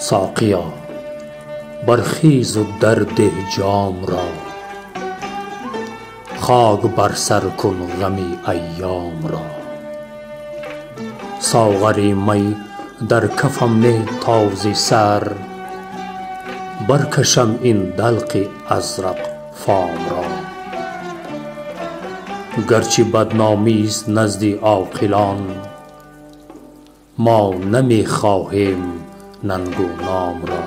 ساقیا برخیز و درده جام را، خاک بر سر کن غم ایام را. ساغری می در کفم نه تازه سر، برکشم این دلق ازرق فام را. گرچه بدنامی است نزد عاقلان، ما نمی خواهیم ننگ و نام را.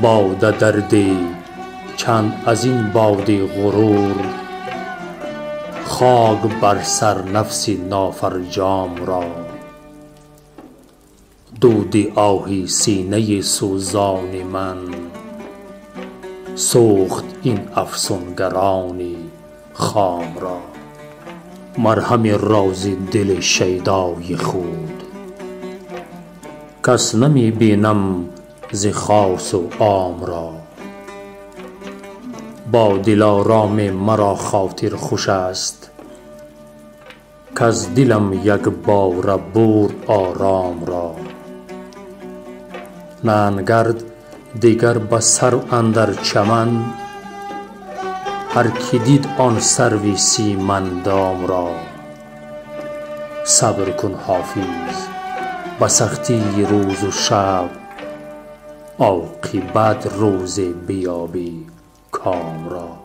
باده درده چند از این باده غرور، خاک بر سر نفس نافرجام را. دود آه سینه سوزان من، سوخت این افسونگران خام را. مرهم راز دل شیدای خود، کس نمی بینم ز خاص و عام را. با دلارام مرا خاطر خوش است، کز دلم یک باره برد آرام را. ننگرد دیگر به سرو اندر چمن، هر که دید آن سرو سیمن دام را. صبر کن حافظ به سختی روز و شب، عاقبت روز بیابی کام را.